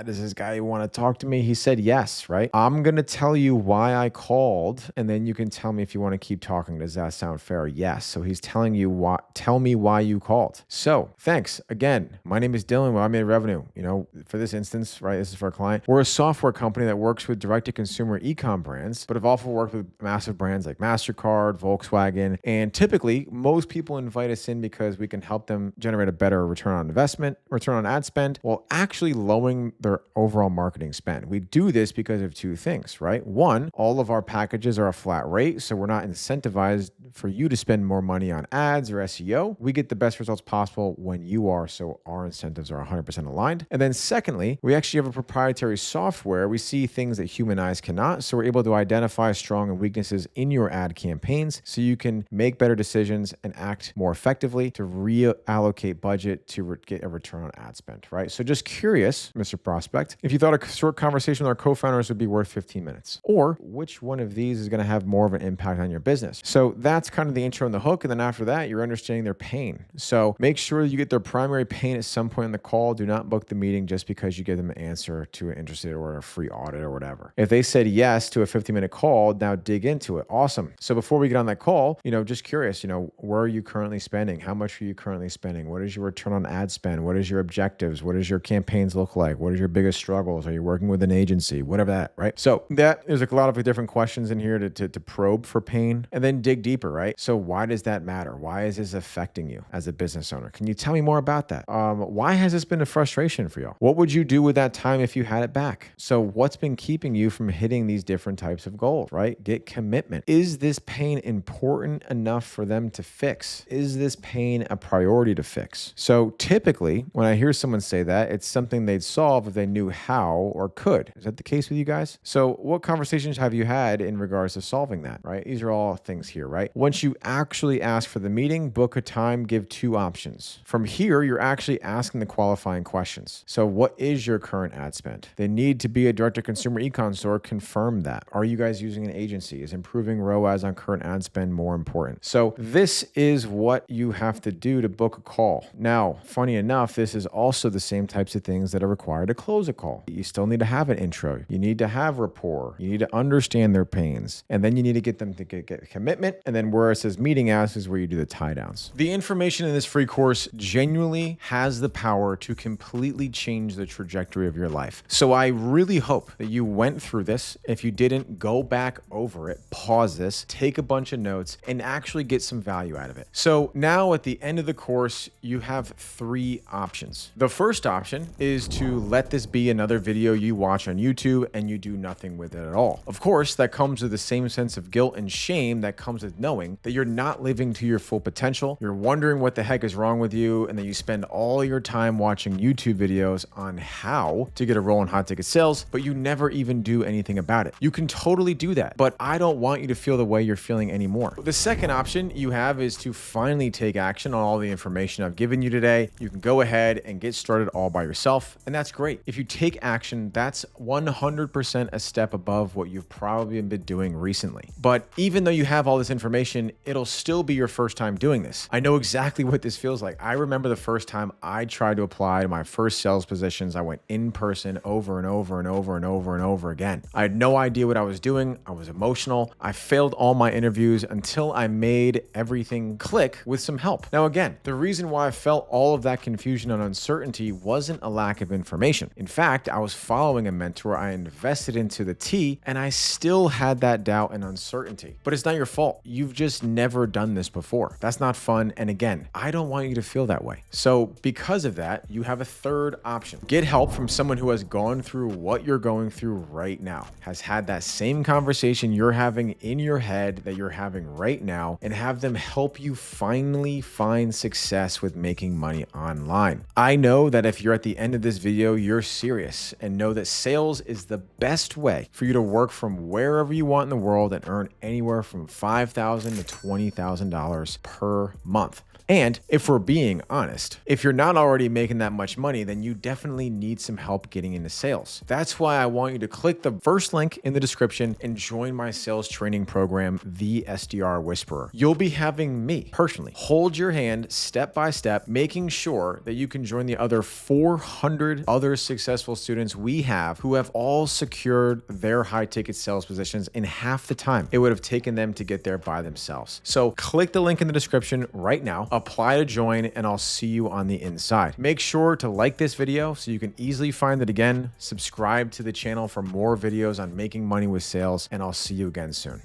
does this guy want to talk to me? He said yes, right? I'm going to tell you why I called, and then you can tell me if you want to keep talking. Does that sound fair? Yes. So he's telling you why, tell me why you called. So thanks. Again, my name is Dylan. I made revenue. You know, for this instance, right? This is for a client. We're a software company that works with direct-to-consumer e-com brands, but have also worked with massive brands like MasterCard, Volkswagen, and typically most people invite us in because we can help them generate a better return on investment, return on ad spend, while actually lowering their overall marketing spend. We do this because of 2 things, right? One, all of our packages are a flat rate, so we're not incentivized for you to spend more money on ads or SEO. We get the best results possible when you are, so our incentives are 100% aligned. And then secondly, we actually have a proprietary software. We see things that human eyes cannot, so we're able to identify strong and weaknesses in your ad campaigns so you can make better decisions and act more effectively to reallocate budget to get a return on ad spend, right? So just curious, Mr. Prospect, if you thought a short conversation with our co-founders would be worth 15 minutes, or which one of these is going to have more of an impact on your business. So that's kind of the intro and the hook. And then after that, you're understanding their pain. So make sure you get their primary pain at some point in the call. Do not book the meeting just because you give them an answer to an interested or a free audit or whatever. If they said yes to a 50-minute call, now dig into it. Awesome. So before we get on that call, just curious, where are you currently spending? How much are you currently spending? What is your return on ad spend? What is your objectives? What does your campaigns look like? What is your biggest struggles? Are you working with an agency? Whatever that, right? So there's a lot of different questions in here to probe for pain and then dig deeper, right? So why does that matter? Why is this affecting you as a business owner? Can you tell me more about that? Why has this been a frustration for you? What would you do with that time if you had it back? So what's been keeping you from hitting these different types of goals, right? Get commitment. Is this pain important enough for them to fix? Is this pain a priority to fix? So typically when I hear someone say that, it's something they'd solve if they knew how or could. Is that the case with you guys? So what conversations have you had in regards to solving that, right? These are all things here, right? Once you actually ask for the meeting, book a time, give 2 options. From here, you're actually asking the qualifying questions. So what is your current ad spend? They need to be a direct-to-consumer e-com store. Confirm that. Are you guys using using an agency? Is improving ROAS on current ad spend more important? So this is what you have to do to book a call. Now, funny enough, this is also the same types of things that are required to close a call. You still need to have an intro. You need to have rapport. You need to understand their pains. And then you need to get them to get commitment. And then where it says meeting as is where you do the tie downs. The information in this free course genuinely has the power to completely change the trajectory of your life. So I really hope that you went through this. If you didn't, go back over it, pause this, take a bunch of notes, and actually get some value out of it. So now at the end of the course, you have 3 options. The first option is to let this be another video you watch on YouTube and you do nothing with it at all. Of course, that comes with the same sense of guilt and shame that comes with knowing that you're not living to your full potential. You're wondering what the heck is wrong with you, and then you spend all your time watching YouTube videos on how to get a role in hot ticket sales, but you never even do anything about it. You can totally do that, but I don't want you to feel the way you're feeling anymore. The second option you have is to finally take action on all the information I've given you today. You can go ahead and get started all by yourself, and that's great. If you take action, that's 100% a step above what you've probably been doing recently. But even though you have all this information, it'll still be your first time doing this. I know exactly what this feels like. I remember the first time I tried to apply to my first sales positions. I went in person over and over and over and over and over again. I had no idea what I was doing. I was emotional. I failed all my interviews until I made everything click with some help. Now, again, the reason why I felt all of that confusion and uncertainty wasn't a lack of information. In fact, I was following a mentor I invested into the T, and I still had that doubt and uncertainty. But it's not your fault. You've just never done this before. That's not fun. And again, I don't want you to feel that way. So because of that, you have a third option. Get help from someone who has gone through what you're going through right now, has had that same conversation you're having in your head that you're having right now, and have them help you finally find success with making money online. I know that if you're at the end of this video, you're serious and know that sales is the best way for you to work from wherever you want in the world and earn anywhere from $5,000 to $20,000 per month. And if we're being honest, if you're not already making that much money, then you definitely need some help getting into sales. That's why I want you to click the first link in the description and join my sales training program, the SDR Whisperer. You'll be having me personally hold your hand step by step, making sure that you can join the other 400 other successful students we have who have all secured their high ticket sales positions in half the time it would have taken them to get there by themselves. So click the link in the description right now. Apply to join, and I'll see you on the inside. Make sure to like this video so you can easily find it again. Subscribe to the channel for more videos on making money with sales, and I'll see you again soon.